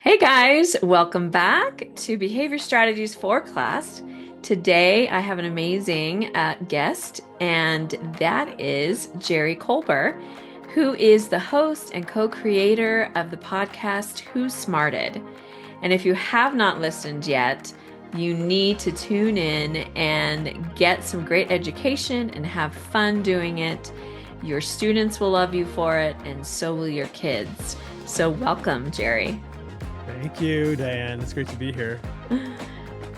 Hey guys, welcome back to Behavior Strategies for Class. Today I have an amazing guest, and that is Jerry Kolber, who is the host and co-creator of the podcast Who Smarted. And if you have not listened yet, you need to tune in and get some great education and have fun doing it. Your students will love you for it, and so will your kids. So welcome, Jerry. Thank you, Diane. It's great to be here.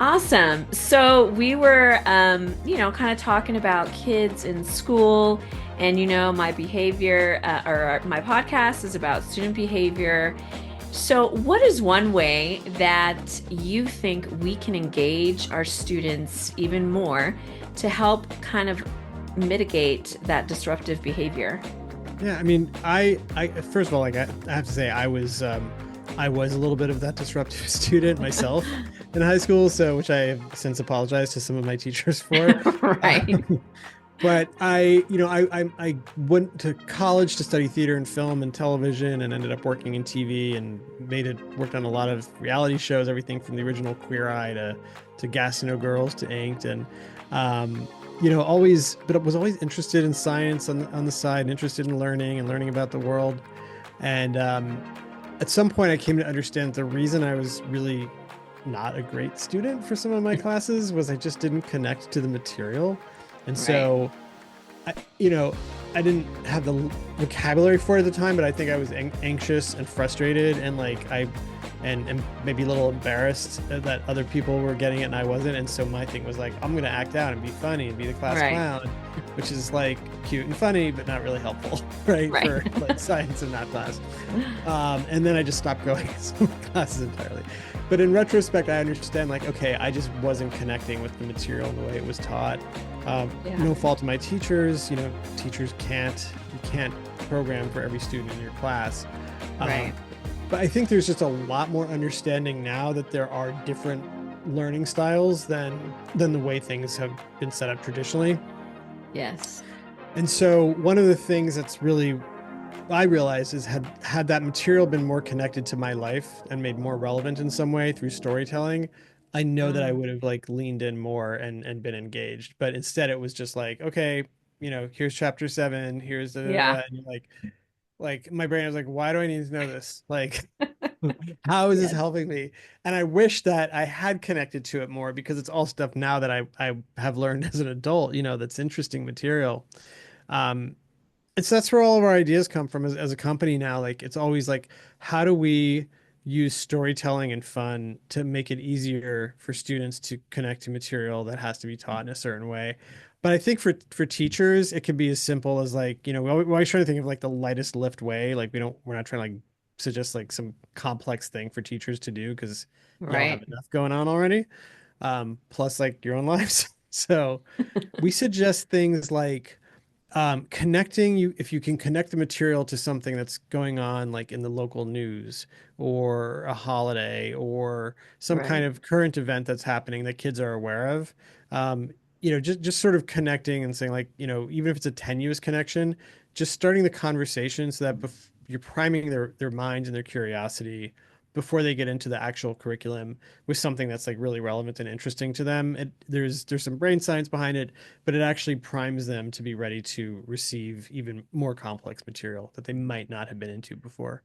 Awesome. So we were, kind of talking about kids in school, and my behavior, or my podcast is about student behavior. So, what is one way that you think we can engage our students even more to help kind of mitigate that disruptive behavior? Yeah, I mean, I first of all, I have to say, I was a little bit of that disruptive student myself in high school, so which I have since apologized to some of my teachers for. Uh, Right. but I went to college to study theater and film and television, and ended up working in TV and worked on a lot of reality shows, everything from the original Queer Eye to Gas No Girls to Inked, and um, always, but I was always interested in science on the side, and interested in learning and learning about the world. And at some point, I came to understand the reason I was really not a great student for some of my classes was I just didn't connect to the material. And Right. so, I, you know, I didn't have the vocabulary for it at the time, but I think I was anxious and frustrated, and and maybe a little embarrassed that other people were getting it and I wasn't. And so my thing was like, I'm gonna act out and be funny and be the class Right. clown, which is like cute and funny, but not really helpful, right? Right. For like science and math class. And then I just stopped going to some classes entirely. But in retrospect, I understand like, okay, I just wasn't connecting with the material in the way it was taught. Yeah. No fault of my teachers. Teachers you can't program for every student in your class. Right. Um, but I think there's just a lot more understanding now that there are different learning styles than the way things have been set up traditionally. Yes. And so one of the things that's really I realized is had that material been more connected to my life and made more relevant in some way through storytelling, I know that I Mm. would have like leaned in more and been engaged. But instead, it was just like, okay, here's chapter 7, here's Yeah. and you're like my brain was like, why do I need to know this? Like, how is this Yes. helping me? And I wish that I had connected to it more because it's all stuff now that I have learned as an adult, that's interesting material. Um, and so that's where all of our ideas come from as a company now. Like it's always like, how do we use storytelling and fun to make it easier for students to connect to material that has to be taught in a certain way? But I think for teachers, it can be as simple as like, we're always trying to think of like the lightest lift way. Like we're not trying to like suggest like some complex thing for teachers to do because y'all have Right. enough going on already. Plus like your own lives. So we suggest things like connecting you if you can connect the material to something that's going on like in the local news or a holiday or some kind Right. of current event that's happening that kids are aware of. um, just sort of connecting and saying like, even if it's a tenuous connection, just starting the conversation so that you're priming their minds and their curiosity before they get into the actual curriculum with something that's like really relevant and interesting to them. There's some brain science behind it, but it actually primes them to be ready to receive even more complex material that they might not have been into before.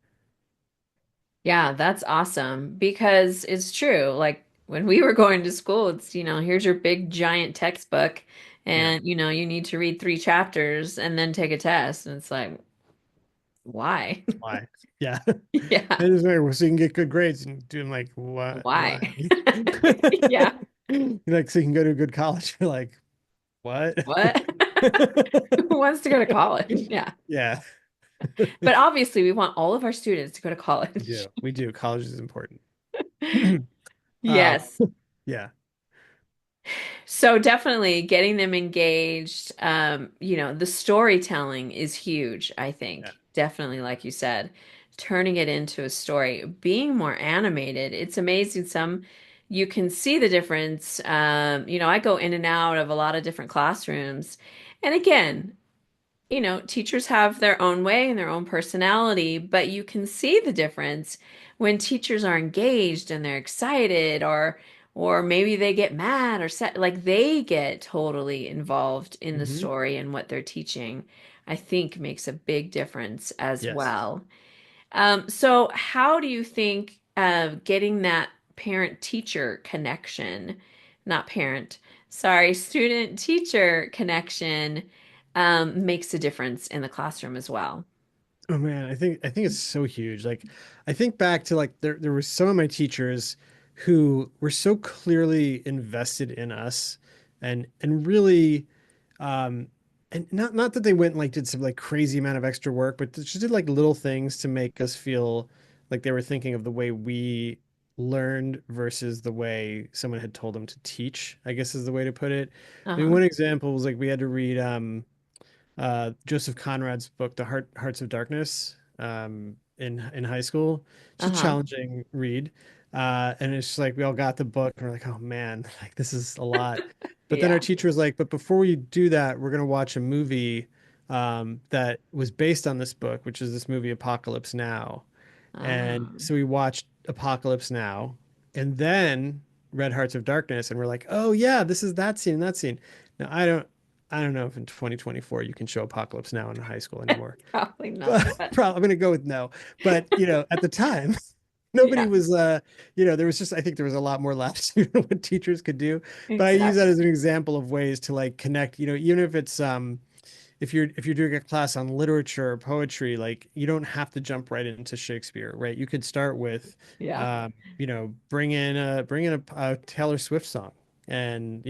Yeah, that's awesome because it's true. Like when we were going to school, it's, here's your big giant textbook Yeah. and, you need to read 3 chapters and then take a test. And it's like, why? Why? Yeah. Yeah. And it's like, so you can get good grades and doing like, what? Why? Why? Yeah. You're like, so you can go to a good college. You're like, what? What? Who wants to go to college? Yeah. Yeah, But obviously, we want all of our students to go to we college. do. We do. College is important. Uh, Yes. yeah. So definitely getting them engaged. The storytelling is huge, I Yeah. think. Definitely, like you said, turning it into a story, being more animated. It's amazing. You can see the difference. I go in and out of a lot of different classrooms. And again, teachers have their own way and their own personality, but you can see the difference when teachers are engaged and they're excited or maybe they get mad or set like they get totally involved in the Hmm. story and what they're teaching. I think makes a big difference as Yes. well. So how do you think getting that parent-teacher connection, not parent, sorry, student-teacher connection makes a difference in the classroom as well? Oh man, I think it's so huge. Like I think back to like there were some of my teachers who were so clearly invested in us and really um and not that they went and like did some like crazy amount of extra work, but just did like little things to make us feel like they were thinking of the way we learned versus the way someone had told them to teach, I guess is the way to put it. I mean, Uh-huh. one example was like we had to read Joseph Conrad's book, Hearts of Darkness, in high school. It's a Uh-huh. challenging read, and it's just like we all got the book and we're like, oh man, like this is a lot. But then our Yeah. teacher was like, but before we do that, we're gonna watch a movie that was based on this book, which is this movie Apocalypse Now. And Um, so we watched Apocalypse Now, and then Red Hearts of Darkness, and we're like, oh yeah, this is that scene, that scene. Now I don't know if in 2024 you can show Apocalypse Now in high school anymore. Probably not, But but probably I'm gonna go with no. But at the time, nobody yeah, was there was just I think there was a lot more latitude on what teachers could do. But I use that exactly. as an example of ways to like connect, even if it's if you're doing a class on literature or poetry, like you don't have to jump right into Shakespeare, right? You could start with, Yeah. bring in a Taylor Swift song, and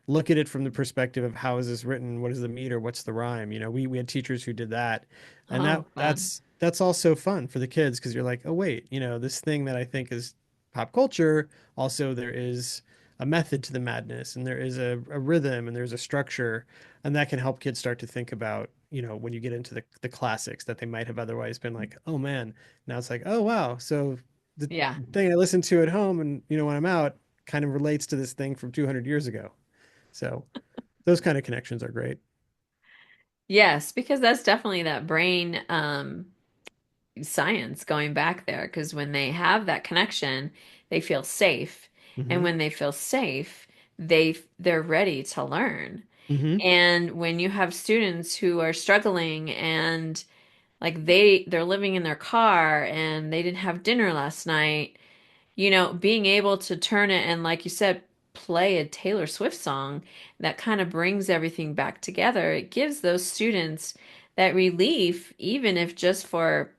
look at it from the perspective of how is this written, what is the meter, what's the rhyme. We had teachers who did that, and Oh, fun. that's also fun for the kids because you're like, oh wait, this thing that I think is pop culture, also there is a method to the madness, and there is a rhythm, and there's a structure, and that can help kids start to think about, when you get into the classics that they might have otherwise been like, oh man, now it's like, oh wow, so the Yeah. thing I listen to at home and when I'm out kind of relates to this thing from 200 years ago. So those kind of connections are great. Yes, because that's definitely that brain science going back there because when they have that connection, they feel safe. And Hmm. when they feel safe, they're ready to learn. Hmm. And when you have students who are struggling and like they're living in their car and they didn't have dinner last night, being able to turn it and like you said, play a Taylor Swift song that kind of brings everything back together. It gives those students that relief, even if just for,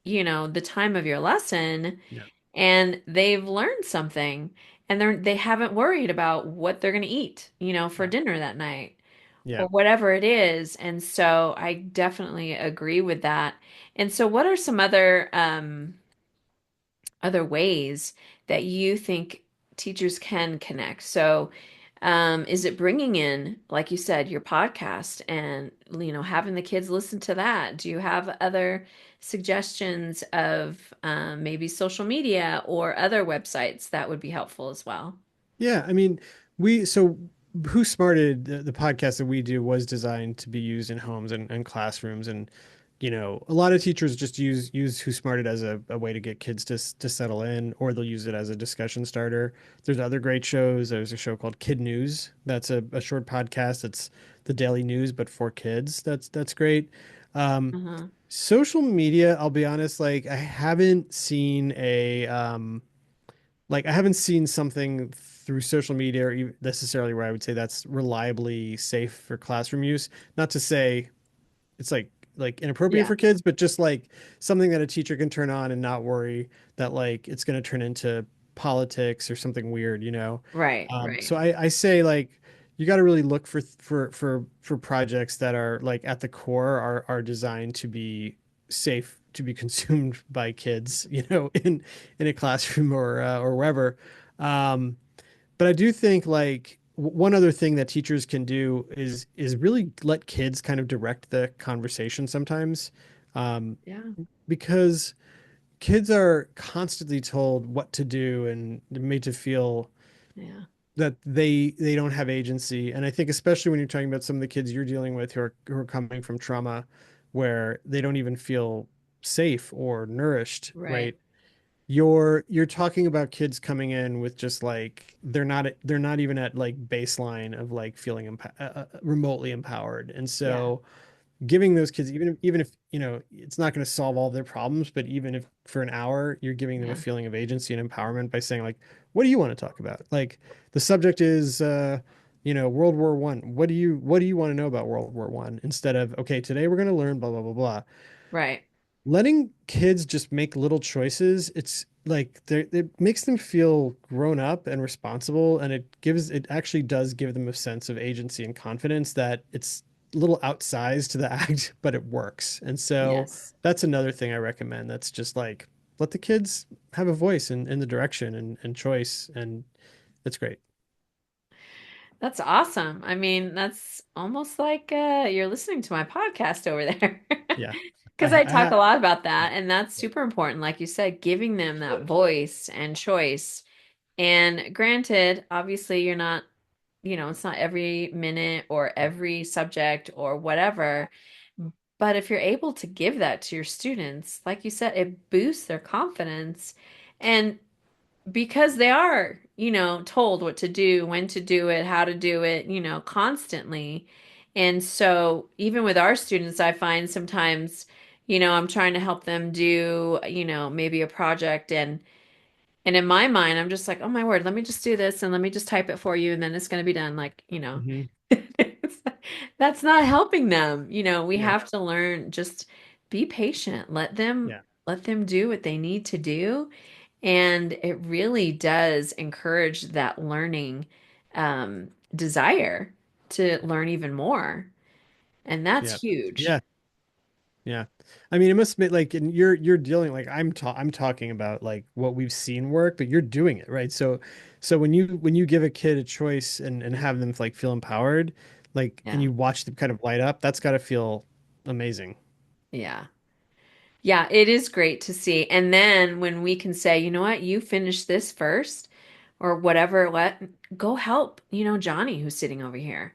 the time of your lesson, Yeah. and they've learned something and they haven't worried about what they're going to eat, for Yeah. dinner that night Yeah. or whatever it is. And so I definitely agree with that. And so what are some other ways that you think teachers can connect? So, is it bringing in, like you said, your podcast and, having the kids listen to that? Do you have other suggestions of maybe social media or other websites that would be helpful as well? Yeah. I mean, so Who Smarted, the podcast that we do was designed to be used in homes and classrooms. And, a lot of teachers just use Who Smarted as a way to get kids to settle in, or they'll use it as a discussion starter. There's other great shows. There's a show called Kid News. That's a short podcast. It's the daily news, but for kids. That's great. Um, Uh-huh. Social media, I'll be honest, like I haven't seen something through social media or even necessarily where I would say that's reliably safe for classroom use. Not to say it's like inappropriate Yeah. for kids, but just like something that a teacher can turn on and not worry that like it's going to turn into politics or something weird. Right, So right. I say like you got to really look for projects that are like at the core are designed to be safe to be consumed by kids, in a classroom or wherever. Um, but I do think like one other thing that teachers can do is really let kids kind of direct the conversation sometimes, um, Yeah. because kids are constantly told what to do and made to feel Yeah. that they don't have agency. And I think especially when you're talking about some of the kids you're dealing with who are coming from trauma where they don't even feel safe or nourished, Right. right? You're talking about kids coming in with just like they're not even at like baseline of like feeling remotely empowered. And Yeah. so giving those kids, even if it's not going to solve all their problems, but even if for an hour you're giving them a Yeah. feeling of agency and empowerment by saying like, what do you want to talk about? Like the subject is World War One. What do you want to know about World War One? Instead of, okay, today we're going to learn blah blah blah blah. Right. Letting kids just make little choices, it's like it makes them feel grown up and responsible, and it actually does give them a sense of agency and confidence that it's a little outsized to the act, but it works. And so Yes. that's another thing I recommend. That's just like let the kids have a voice in the direction and choice, and it's great. That's awesome. I mean, that's almost like you're listening to my podcast over there. Yeah. Because I talk a I lot about that, yeah, and that's yeah. super important. Like you said, giving them that voice and choice. And granted, obviously, you're not, it's not every minute or every subject or whatever. But if you're able to give that to your students, like you said, it boosts their confidence. And because they are, told what to do, when to do it, how to do it, constantly. And so even with our students, I find sometimes, I'm trying to help them do, maybe a project and in my mind, I'm just like, oh my word, let me just do this and let me just type it for you and then it's going to be done. Like, Hmm. that's not helping them. We Yeah. have to learn just be patient. Yeah. Let them do what they need to do. And it really does encourage that learning desire to learn even more. And that's Yeah. huge. Yeah. Yeah. I mean, it must be like, and you're dealing like I'm talking about like what we've seen work, but you're doing it, right? So when you give a kid a choice and have them like feel empowered, like and Yeah. you watch them kind of light up, that's got to feel amazing. Yeah. Yeah, it is great to see. And then when we can say, you know what, you finish this first or whatever, go help, Johnny who's sitting over here.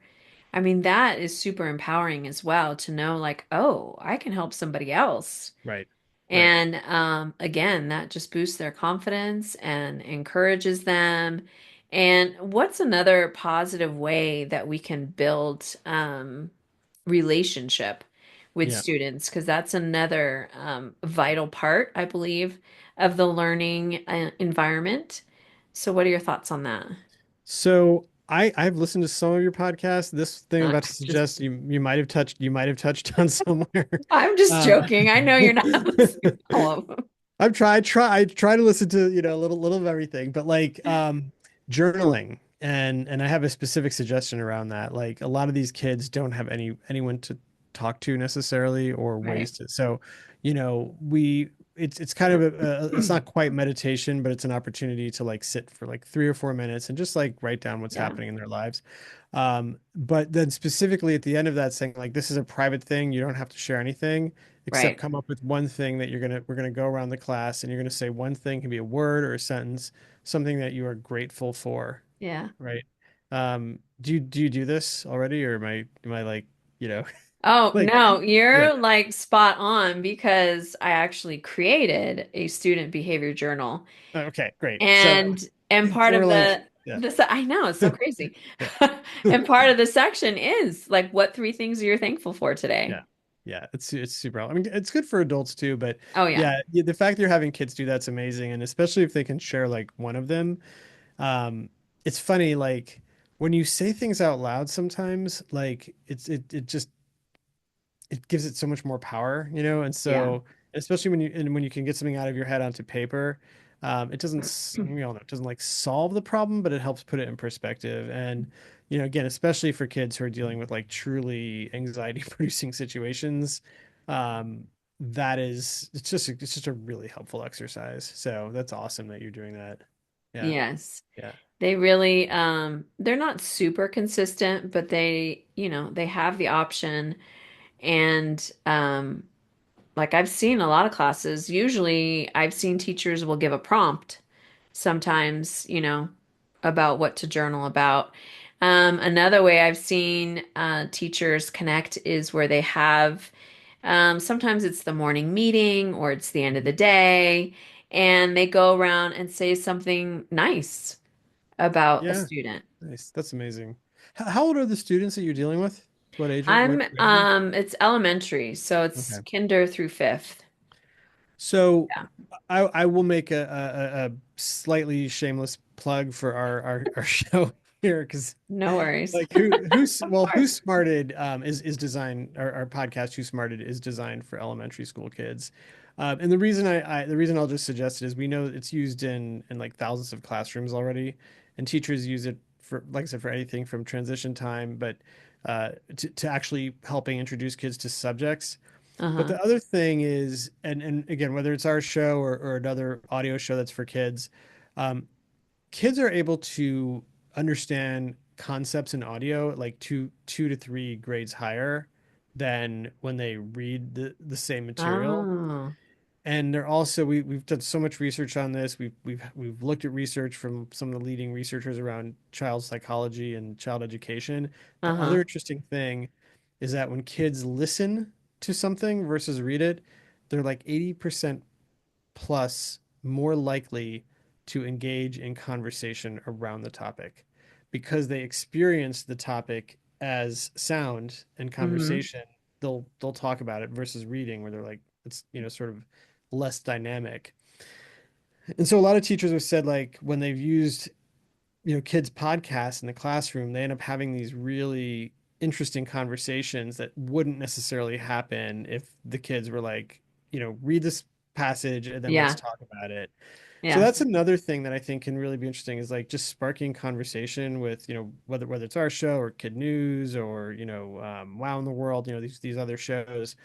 I mean, that is super empowering as well to know like, oh, I can help somebody else. Right. Right. And again, that just boosts their confidence and encourages them. And what's another positive way that we can build relationship with Yeah. students? Because that's another vital part, I believe, of the learning environment. So, what are your thoughts on that? So I've listened to some of your podcasts. This thing I'm Uh, about to just, suggest you might have touched on somewhere. I'm just Um, joking. I know you're not listening to all of them. I try to listen to, a little of everything, but like journaling and I have a specific suggestion around that. Like a lot of these kids don't have anyone to talk to necessarily or Right. ways to. So, we it's kind of it's not quite meditation, but it's an opportunity to like sit for like 3 or 4 minutes and just like write down what's Yeah. happening in their lives. But then specifically at the end of that saying like this is a private thing, you don't have to share anything except Right. come up with one thing that we're gonna go around the class and you're gonna say one thing, can be a word or a sentence, something that you are grateful for, Yeah. right? Do you do this already, or am I like, you know, Oh, like, no, yeah. you're like spot on because I actually created a student behavior journal. Okay, great. So And part we're of like, the yeah, this I know it's so crazy. yeah, And part of the section is like what three things you're thankful for today. yeah, yeah. It's super. I mean, it's good for adults too, but Oh yeah. yeah, the fact that you're having kids do that's amazing, and especially if they can share like one of them. It's funny, like when you say things out loud sometimes, like it just it gives it so much more power, and Yeah. so especially when you can get something out of your head onto paper, it doesn't we all know it doesn't like solve the problem, but it helps put it in perspective. And again, especially for kids who are dealing with like truly anxiety producing situations, um, it's just a really helpful exercise. So that's awesome that you're doing that. Yeah, Yes. yeah, They really they're not super consistent, but they have the option and like I've seen a lot of classes. Usually I've seen teachers will give a prompt sometimes, about what to journal about. Another way I've seen teachers connect is where they have sometimes it's the morning meeting or it's the end of the Mhm. day, and they go around and say something nice about a Yeah, student. nice. That's amazing. How old are the students that you're dealing with? What age? I'm What grade range? it's elementary, so it's Okay. kinder through fifth. So Yeah, I will make a slightly shameless plug for our show here because no worries. like who's Of well Who course. Smarted is designed our podcast Who Smarted is designed for elementary school kids. And the reason the reason I'll just suggest it is we know it's used in like thousands of classrooms already, and teachers use it for, like I said, for anything from transition time, but to actually helping introduce kids to subjects. But Uh-huh. the other thing is, and again, whether it's our show or another audio show that's for kids, um, kids are able to understand concepts in audio like two to three grades higher than when they read the same material. Oh, And they're also we've done so much research on this. We've looked at research from some of the leading researchers around child psychology and child education. The uh-huh. other interesting thing is that when kids listen to something versus read it, they're like 80% plus more likely to engage in conversation around the topic because they experience the topic as sound and Hmm. conversation. They'll talk about it versus reading where they're like it's sort of less dynamic. And so a lot of teachers have said like when they've used kids podcasts in the classroom, they end up having these really interesting conversations that wouldn't necessarily happen if the kids were like, read this passage and then let's Yeah, talk about it. So yeah, that's another thing that I think can really be interesting is like just sparking conversation with, whether it's our show or Kid News or, Wow in the World, these other shows.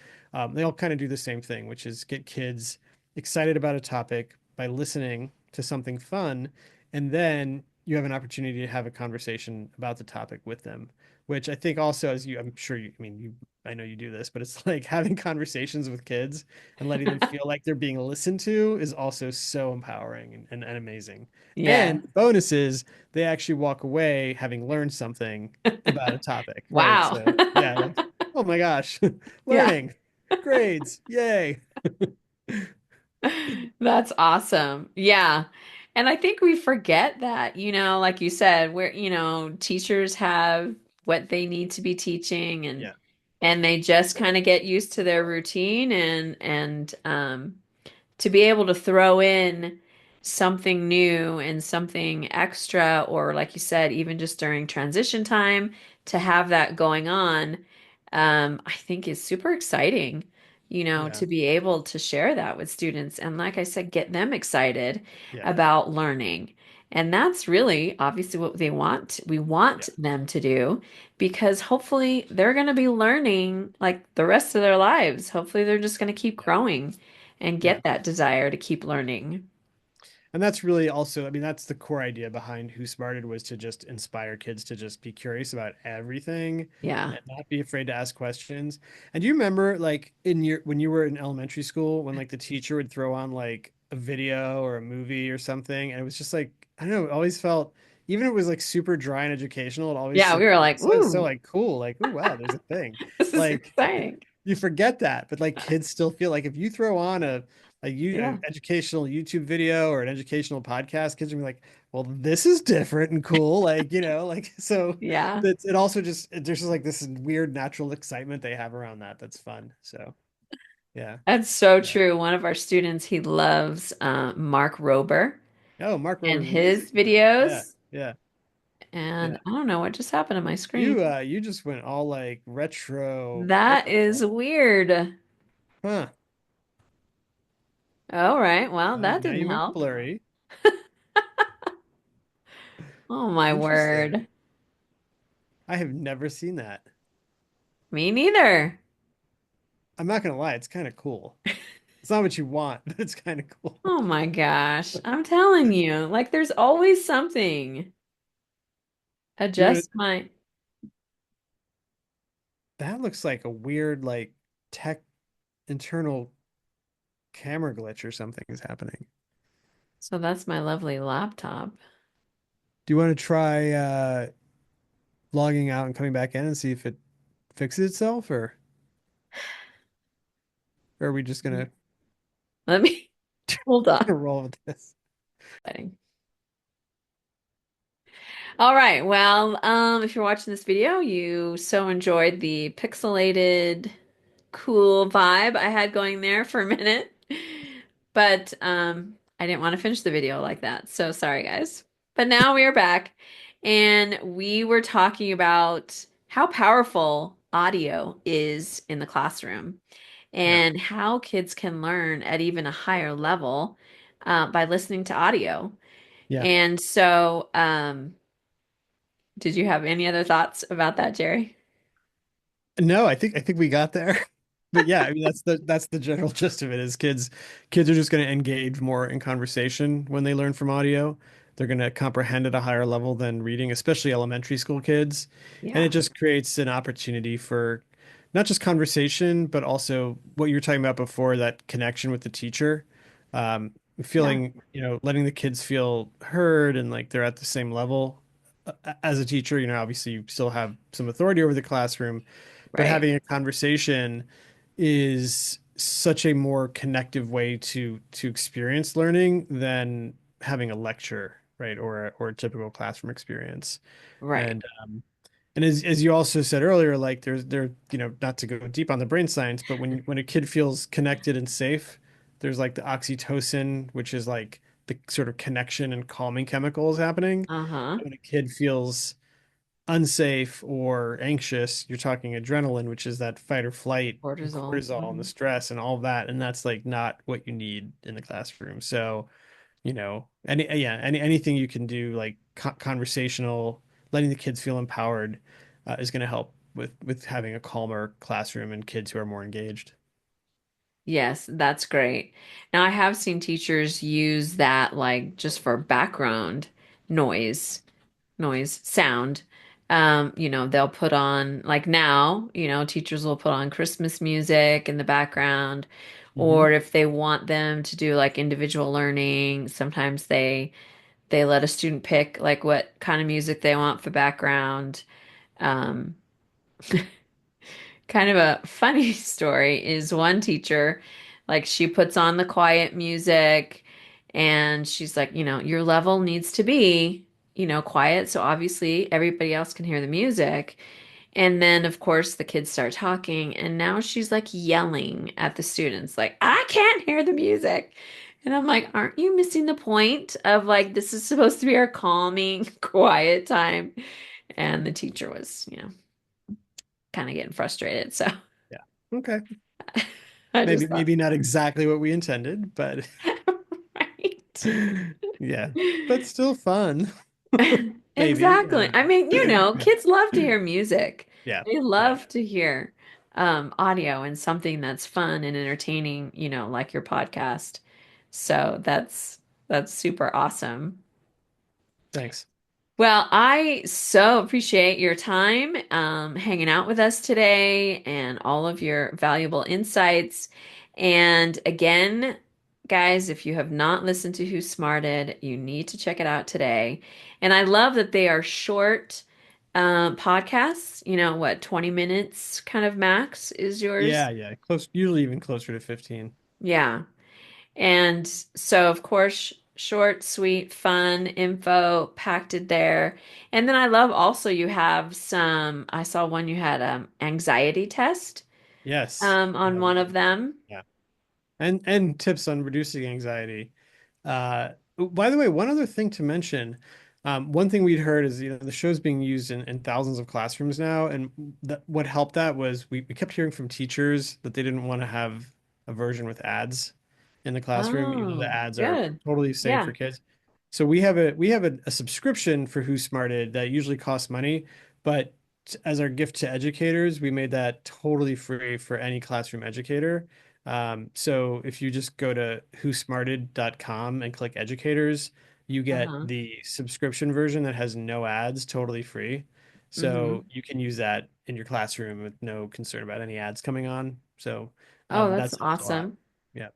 They all kind of do the same thing, which is get kids excited about a topic by listening to something fun, and then you have an opportunity to have a conversation about the topic with them, which I think also as I'm sure I mean, I know you do this, but it's like having conversations with kids and letting them feel like they're being listened to is also so empowering and amazing. yeah. And the bonus is they actually walk away having learned something about a topic, right? Wow. So yeah, like, oh my gosh, Yeah. learning, grades, yay. That's awesome. Yeah. And I think we forget that, like you said, where, teachers have what they need to be teaching Yeah, and they just kind of get used to their routine and to be able to throw in something new and something extra, or like you said, even just during transition time, to have that going on, I think is super exciting, yeah, to be able to share that with students. And like I said, get them excited yeah, about learning. And that's really obviously what we yeah, want them to do because hopefully they're going to be learning like the rest of their lives. Hopefully they're just going to keep yeah, growing and yeah. get that desire to keep learning. And that's really also, I mean, that's the core idea behind Who Smarted was to just inspire kids to just be curious about everything Yeah. and not be afraid to ask questions. And do you remember like in your when you were in elementary school when like the teacher would throw on like a video or a movie or something and it was just like, I don't know, it always felt even if it was like super dry and educational, it always Yeah, we like were like, so ooh, like cool, like, oh wow, there's a thing. this is Like exciting. you forget that, but like kids still feel like if you throw on a Yeah. educational YouTube video or an educational podcast, kids are gonna be like, well, this is different and cool. Like, like so Yeah. that's it also just there's just like this weird natural excitement they have around that. That's fun. So yeah. That's so Yeah. true. One of our students, he loves Mark Rober Oh, Mark and Rober's his amazing. Yeah, videos. yeah, And yeah. I don't know what just happened on my screen. You just went all like retro. What That the is heck? weird. Huh. All right. Well, that Now didn't you went help. blurry. Oh my Interesting. word. I have never seen that. Me neither. I'm not gonna lie, it's kind of cool. It's not what you want, but it's kind of cool. Oh my gosh. I'm telling you, like there's always something. You know, Adjust my. that looks like a weird like tech internal camera glitch or something is happening. So that's my lovely laptop. Do you want to try logging out and coming back in and see if it fixes itself, or are we just gonna Let me hold on. roll with this? All right. Well, if you're watching this video, you so enjoyed the pixelated, cool vibe I had going there for a minute. But I didn't want to finish the video like that. So sorry, guys. But now we are back, and we were talking about how powerful audio is in the classroom Yeah. and how kids can learn at even a higher level by listening to audio. Yeah. And so, did you have any other thoughts about that, Jerry? No, I think we got there. But yeah, I mean that's the general gist of it is kids are just going to engage more in conversation when they learn from audio. They're going to comprehend at a higher level than reading, especially elementary school kids. And it Yeah, just creates an opportunity for not just conversation, but also what you were talking about before, that connection with the teacher. Um, yeah, feeling, letting the kids feel heard and like they're at the same level. As a teacher, obviously you still have some authority over the classroom, but right, having a conversation is such a more connective way to experience learning than having a lecture, right? Or a typical classroom experience. right. And as you also said earlier, like not to go deep on the brain science, but when a kid feels connected and safe, there's like the oxytocin, which is like the sort of connection and calming chemicals happening. Uh-huh. And when a kid feels unsafe or anxious, you're talking adrenaline, which is that fight or flight and Cortisol. cortisol and the stress and all of that. And that's like not what you need in the classroom. So, anything you can do, like conversational, letting the kids feel empowered, is going to help with having a calmer classroom and kids who are more engaged. Yes, that's great. Now, I have seen teachers use that like just for background noise, sound. They'll put on like now, teachers will put on Christmas music in the background, Hmm. or if they want them to do like individual learning, sometimes they let a student pick like what kind of music they want for background. Um, Kind of a funny story is one teacher, like she puts on the quiet music and she's like, your level needs to be, quiet. So obviously everybody else can hear the music. And then, of course, the kids start talking, and now she's like yelling at the students, like, I can't hear the music. And I'm like, aren't you missing the point of like, this is supposed to be our calming, quiet time? And the teacher was, kind of getting frustrated. So Yeah. Okay. I Maybe just thought, maybe not exactly what we intended, but right. yeah, but still fun. Maybe. I Exactly. don't I mean, know. kids love to hear music. Yeah. They Yeah. love to hear audio and something that's fun and entertaining, like your podcast. So that's super awesome. Thanks. Well, I so appreciate your time hanging out with us today and all of your valuable insights. And again, guys, if you have not listened to Who Smarted, you need to check it out today. And I love that they are short podcasts, 20 minutes kind of max is yours? Yeah, yeah. Close, usually even closer to 15. Yeah. And so, of course, short, sweet, fun info packed in there. And then I love also you have some, I saw one you had anxiety test Yes. on one of them. Yeah. And tips on reducing anxiety. By the way, one other thing to mention, one thing we'd heard is, the show's being used in thousands of classrooms now, and what helped that was we kept hearing from teachers that they didn't want to have a version with ads in the classroom, even though the Oh, ads are good. totally safe Yeah. for kids. So we have a subscription for Who Smarted that usually costs money, but as our gift to educators, we made that totally free for any classroom educator. So if you just go to whosmarted.com and click educators, you get Uh-huh. the subscription version that has no ads, totally free. So Mm-hmm. you can use that in your classroom with no concern about any ads coming on. So Oh, that's that's helped a lot. awesome. Yeah.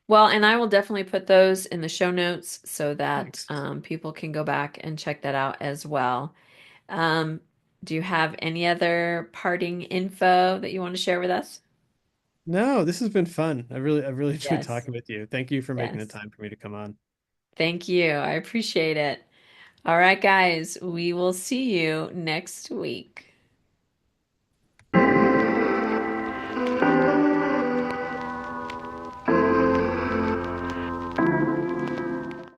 Well, and I will definitely put those in the show notes so that Thanks. people can go back and check that out as well. Um, do you have any other parting info that you want to share with us? No, this has been fun. I've really enjoyed Yes, talking with you. Thank you for making the yes. time for me to come on. Thank you. I appreciate it. All right, guys, we will see you next week.